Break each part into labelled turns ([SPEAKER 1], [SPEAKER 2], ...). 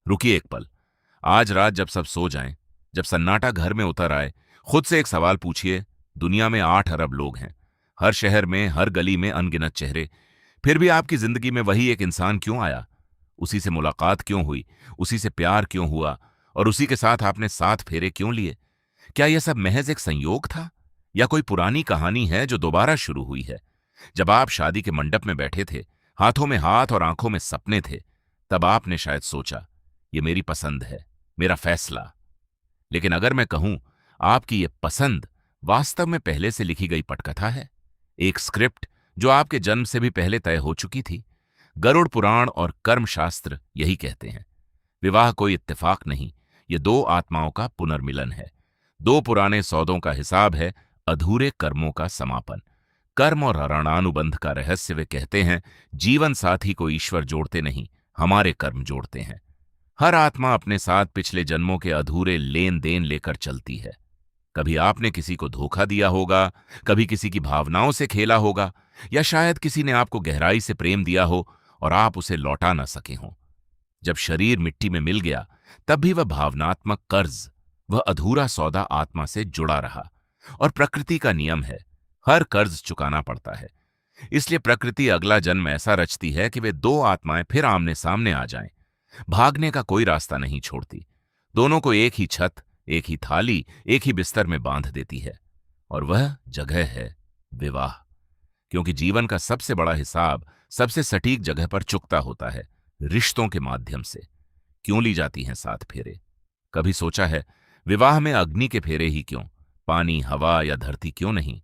[SPEAKER 1] रुकिए एक पल। आज रात जब सब सो जाएं, जब सन्नाटा घर में उतर आए, खुद से एक सवाल पूछिए। दुनिया में 8 अरब लोग हैं, हर शहर में, हर गली में अनगिनत चेहरे। फिर भी आपकी जिंदगी में वही एक इंसान क्यों आया? उसी से मुलाकात क्यों हुई? उसी से प्यार क्यों हुआ? और उसी के साथ आपने 7 फेरे क्यों लिए? क्या यह सब महज एक संयोग था, या कोई पुरानी कहानी है जो दोबारा शुरू हुई है? जब आप शादी के मंडप में बैठे थे, हाथों में हाथ और आंखों में सपने थे, तब आपने शायद सोचा, ये मेरी पसंद है, मेरा फैसला। लेकिन अगर मैं कहूं, आपकी ये पसंद वास्तव में पहले से लिखी गई पटकथा है, एक स्क्रिप्ट जो आपके जन्म से भी पहले तय हो चुकी थी। गरुड़ पुराण और कर्मशास्त्र यही कहते हैं। विवाह कोई इत्तेफाक नहीं, ये दो आत्माओं का पुनर्मिलन है। दो पुराने सौदों का हिसाब है, अधूरे कर्मों का समापन। कर्म और ऋणानुबंध का रहस्य वे कहते हैं, जीवन साथी को ईश्वर जोड़ते नहीं, हमारे कर्म जोड़ते हैं। हर आत्मा अपने साथ पिछले जन्मों के अधूरे लेन देन लेकर चलती है। कभी आपने किसी को धोखा दिया होगा, कभी किसी की भावनाओं से खेला होगा, या शायद किसी ने आपको गहराई से प्रेम दिया हो और आप उसे लौटा ना सके हों। जब शरीर मिट्टी में मिल गया, तब भी वह भावनात्मक कर्ज, वह अधूरा सौदा आत्मा से जुड़ा रहा। और प्रकृति का नियम है, हर कर्ज चुकाना पड़ता है। इसलिए प्रकृति अगला जन्म ऐसा रचती है कि वे दो आत्माएं फिर आमने सामने आ जाएं। भागने का कोई रास्ता नहीं छोड़ती। दोनों को एक ही छत, एक ही थाली, एक ही बिस्तर में बांध देती है। और वह जगह है विवाह। क्योंकि जीवन का सबसे बड़ा हिसाब सबसे सटीक जगह पर चुकता होता है, रिश्तों के माध्यम से। क्यों ली जाती हैं 7 फेरे? कभी सोचा है, विवाह में अग्नि के फेरे ही क्यों? पानी, हवा या धरती क्यों नहीं?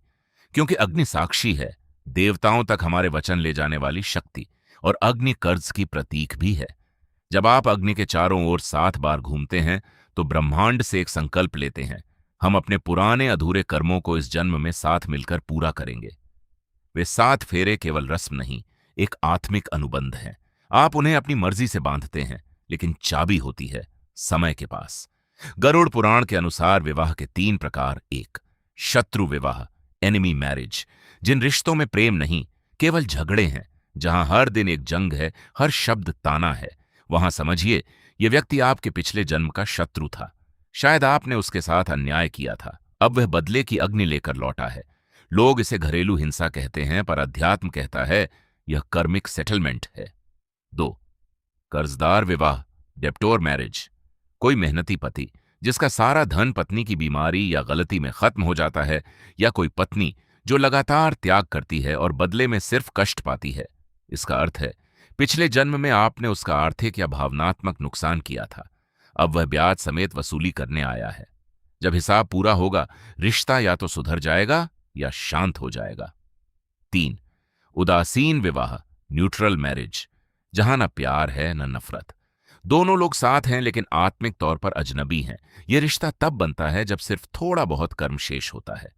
[SPEAKER 1] क्योंकि अग्नि साक्षी है, देवताओं तक हमारे वचन ले जाने वाली शक्ति। और अग्नि कर्ज की प्रतीक भी है। जब आप अग्नि के चारों ओर 7 बार घूमते हैं, तो ब्रह्मांड से एक संकल्प लेते हैं, हम अपने पुराने अधूरे कर्मों को इस जन्म में साथ मिलकर पूरा करेंगे। वे 7 फेरे केवल रस्म नहीं, एक आत्मिक अनुबंध है। आप उन्हें अपनी मर्जी से बांधते हैं, लेकिन चाबी होती है समय के पास। गरुड़ पुराण के अनुसार विवाह के 3 प्रकार। एक, शत्रु विवाह, एनिमी मैरिज, जिन रिश्तों में प्रेम नहीं, केवल झगड़े हैं, जहां हर दिन एक जंग है, हर शब्द ताना है। वहां समझिए, यह व्यक्ति आपके पिछले जन्म का शत्रु था। शायद आपने उसके साथ अन्याय किया था, अब वह बदले की अग्नि लेकर लौटा है। लोग इसे घरेलू हिंसा कहते हैं, पर अध्यात्म कहता है यह कर्मिक सेटलमेंट है। 2, कर्जदार विवाह, डेप्टोर मैरिज, कोई मेहनती पति जिसका सारा धन पत्नी की बीमारी या गलती में खत्म हो जाता है, या कोई पत्नी जो लगातार त्याग करती है और बदले में सिर्फ कष्ट पाती है। इसका अर्थ है, पिछले जन्म में आपने उसका आर्थिक या भावनात्मक नुकसान किया था, अब वह ब्याज समेत वसूली करने आया है। जब हिसाब पूरा होगा, रिश्ता या तो सुधर जाएगा या शांत हो जाएगा। 3, उदासीन विवाह, न्यूट्रल मैरिज, जहां न प्यार है न नफरत। दोनों लोग साथ हैं, लेकिन आत्मिक तौर पर अजनबी हैं। यह रिश्ता तब बनता है जब सिर्फ थोड़ा बहुत कर्म शेष होता है।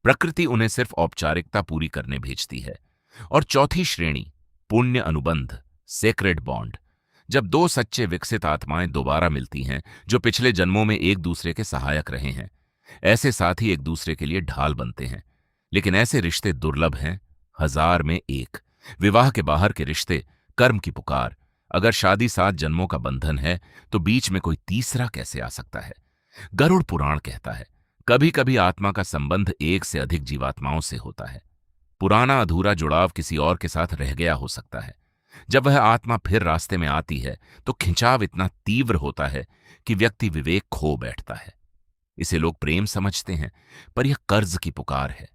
[SPEAKER 1] प्रकृति उन्हें सिर्फ औपचारिकता पूरी करने भेजती है। और चौथी श्रेणी, पुण्य अनुबंध, सेक्रेड बॉन्ड, जब दो सच्चे विकसित आत्माएं दोबारा मिलती हैं, जो पिछले जन्मों में एक दूसरे के सहायक रहे हैं। ऐसे साथी एक दूसरे के लिए ढाल बनते हैं। लेकिन ऐसे रिश्ते दुर्लभ हैं, 1000 में एक। विवाह के बाहर के रिश्ते, कर्म की पुकार। अगर शादी 7 जन्मों का बंधन है, तो बीच में कोई तीसरा कैसे आ सकता है? गरुड़ पुराण कहता है, कभी कभी आत्मा का संबंध एक से अधिक जीवात्माओं से होता है। पुराना अधूरा जुड़ाव किसी और के साथ रह गया हो सकता है। जब वह आत्मा फिर रास्ते में आती है, तो खिंचाव इतना तीव्र होता है कि व्यक्ति विवेक खो बैठता है। इसे लोग प्रेम समझते हैं, पर यह कर्ज की पुकार है।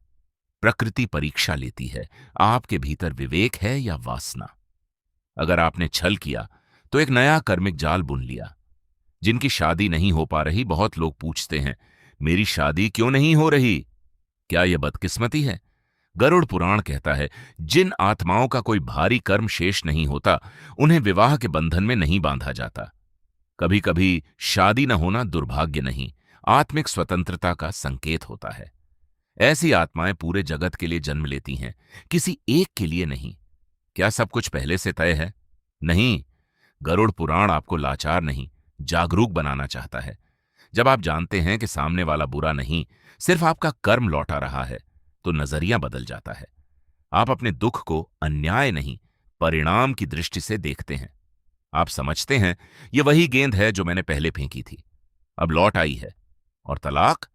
[SPEAKER 1] प्रकृति परीक्षा लेती है, आपके भीतर विवेक है या वासना। अगर आपने छल किया, तो एक नया कर्मिक जाल बुन लिया। जिनकी शादी नहीं हो पा रही, बहुत लोग पूछते हैं, मेरी शादी क्यों नहीं हो रही? क्या यह बदकिस्मती है? गरुड़ पुराण कहता है, जिन आत्माओं का कोई भारी कर्म शेष नहीं होता, उन्हें विवाह के बंधन में नहीं बांधा जाता। कभी कभी शादी न होना दुर्भाग्य नहीं, आत्मिक स्वतंत्रता का संकेत होता है। ऐसी आत्माएं पूरे जगत के लिए जन्म लेती हैं, किसी एक के लिए नहीं। क्या सब कुछ पहले से तय है? नहीं। गरुड़ पुराण आपको लाचार नहीं, जागरूक बनाना चाहता है। जब आप जानते हैं कि सामने वाला बुरा नहीं, सिर्फ आपका कर्म लौटा रहा है, तो नजरिया बदल जाता है। आप अपने दुख को अन्याय नहीं, परिणाम की दृष्टि से देखते हैं। आप समझते हैं, ये वही गेंद है जो मैंने पहले फेंकी थी, अब लौट आई है। और तलाक?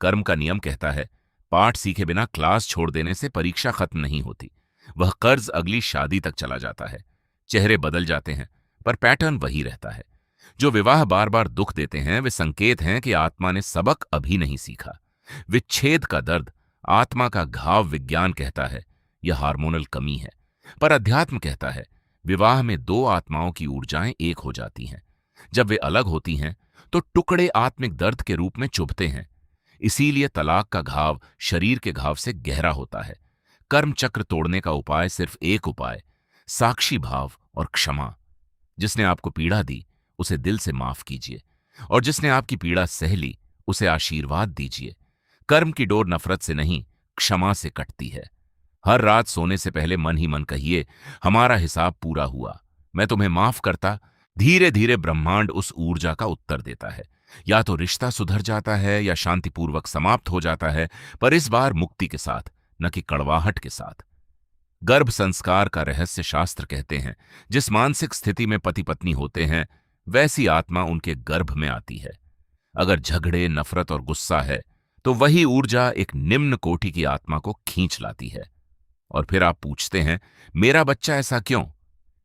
[SPEAKER 1] कर्म का नियम कहता है, पाठ सीखे बिना क्लास छोड़ देने से परीक्षा खत्म नहीं होती। वह कर्ज अगली शादी तक चला जाता है। चेहरे बदल जाते हैं, पर पैटर्न वही रहता है। जो विवाह बार बार दुख देते हैं, वे संकेत हैं कि आत्मा ने सबक अभी नहीं सीखा। विच्छेद का दर्द आत्मा का घाव। विज्ञान कहता है यह हार्मोनल कमी है, पर अध्यात्म कहता है विवाह में दो आत्माओं की ऊर्जाएं एक हो जाती हैं। जब वे अलग होती हैं तो टुकड़े आत्मिक दर्द के रूप में चुभते हैं। इसीलिए तलाक का घाव शरीर के घाव से गहरा होता है। कर्म चक्र तोड़ने का उपाय सिर्फ एक उपाय, साक्षी भाव और क्षमा। जिसने आपको पीड़ा दी उसे दिल से माफ कीजिए, और जिसने आपकी पीड़ा सह ली उसे आशीर्वाद दीजिए। कर्म की डोर नफरत से नहीं, क्षमा से कटती है। हर रात सोने से पहले मन ही मन कहिए, हमारा हिसाब पूरा हुआ, मैं तुम्हें माफ करता। धीरे धीरे ब्रह्मांड उस ऊर्जा का उत्तर देता है। या तो रिश्ता सुधर जाता है या शांतिपूर्वक समाप्त हो जाता है, पर इस बार मुक्ति के साथ, न कि कड़वाहट के साथ। गर्भ संस्कार का रहस्य शास्त्र कहते हैं, जिस मानसिक स्थिति में पति पत्नी होते हैं वैसी आत्मा उनके गर्भ में आती है। अगर झगड़े, नफरत और गुस्सा है तो वही ऊर्जा एक निम्न कोटि की आत्मा को खींच लाती है। और फिर आप पूछते हैं, मेरा बच्चा ऐसा क्यों?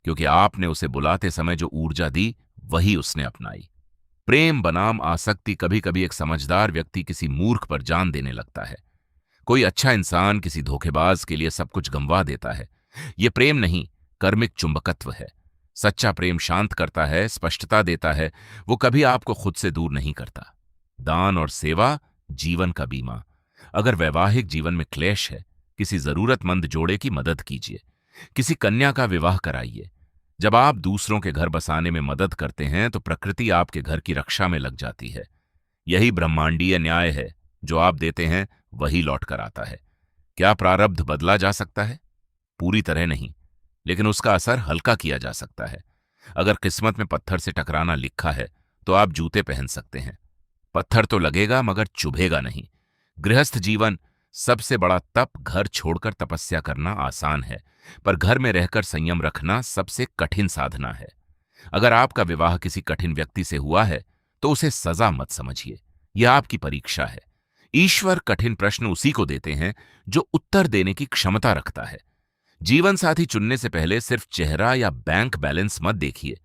[SPEAKER 1] क्योंकि आपने उसे बुलाते समय जो ऊर्जा दी वही उसने अपनाई। प्रेम बनाम आसक्ति कभी कभी एक समझदार व्यक्ति किसी मूर्ख पर जान देने लगता है। कोई अच्छा इंसान किसी धोखेबाज के लिए सब कुछ गंवा देता है। यह प्रेम नहीं, कर्मिक चुंबकत्व है। सच्चा प्रेम शांत करता है, स्पष्टता देता है, वो कभी आपको खुद से दूर नहीं करता। दान और सेवा जीवन का बीमा। अगर वैवाहिक जीवन में क्लेश है, किसी जरूरतमंद जोड़े की मदद कीजिए, किसी कन्या का विवाह कराइए। जब आप दूसरों के घर बसाने में मदद करते हैं तो प्रकृति आपके घर की रक्षा में लग जाती है। यही ब्रह्मांडीय न्याय है, जो आप देते हैं वही लौट कर आता है। क्या प्रारब्ध बदला जा सकता है? पूरी तरह नहीं, लेकिन उसका असर हल्का किया जा सकता है। अगर किस्मत में पत्थर से टकराना लिखा है तो आप जूते पहन सकते हैं। पत्थर तो लगेगा मगर चुभेगा नहीं। गृहस्थ जीवन सबसे बड़ा तप। घर छोड़कर तपस्या करना आसान है, पर घर में रहकर संयम रखना सबसे कठिन साधना है। अगर आपका विवाह किसी कठिन व्यक्ति से हुआ है तो उसे सजा मत समझिए, यह आपकी परीक्षा है। ईश्वर कठिन प्रश्न उसी को देते हैं जो उत्तर देने की क्षमता रखता है। जीवन साथी चुनने से पहले सिर्फ चेहरा या बैंक बैलेंस मत देखिए।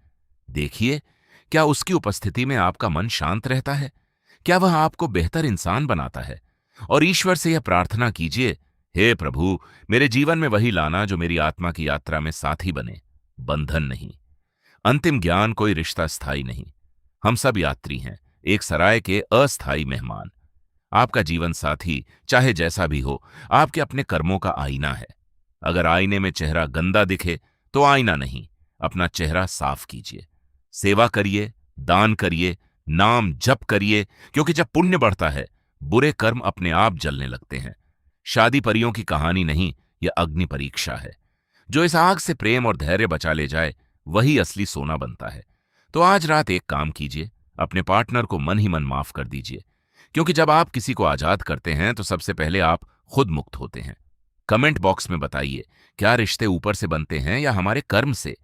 [SPEAKER 1] देखिए, क्या उसकी उपस्थिति में आपका मन शांत रहता है? क्या वह आपको बेहतर इंसान बनाता है? और ईश्वर से यह प्रार्थना कीजिए, हे प्रभु, मेरे जीवन में वही लाना जो मेरी आत्मा की यात्रा में साथी बने, बंधन नहीं। अंतिम ज्ञान, कोई रिश्ता स्थायी नहीं। हम सब यात्री हैं, एक सराय के अस्थायी मेहमान। आपका जीवन साथी चाहे जैसा भी हो, आपके अपने कर्मों का आईना है। अगर आईने में चेहरा गंदा दिखे तो आईना नहीं, अपना चेहरा साफ कीजिए। सेवा करिए, दान करिए, नाम जप करिए, क्योंकि जब पुण्य बढ़ता है बुरे कर्म अपने आप जलने लगते हैं। शादी परियों की कहानी नहीं, यह अग्नि परीक्षा है। जो इस आग से प्रेम और धैर्य बचा ले जाए वही असली सोना बनता है। तो आज रात एक काम कीजिए, अपने पार्टनर को मन ही मन माफ कर दीजिए, क्योंकि जब आप किसी को आजाद करते हैं तो सबसे पहले आप खुद मुक्त होते हैं। कमेंट बॉक्स में बताइए, क्या रिश्ते ऊपर से बनते हैं या हमारे कर्म से?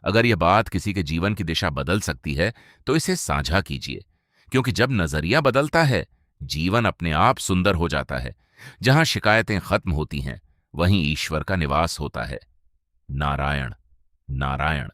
[SPEAKER 1] अगर यह बात किसी के जीवन की दिशा बदल सकती है तो इसे साझा कीजिए, क्योंकि जब नजरिया बदलता है जीवन अपने आप सुंदर हो जाता है। जहां शिकायतें खत्म होती हैं वहीं ईश्वर का निवास होता है। नारायण नारायण।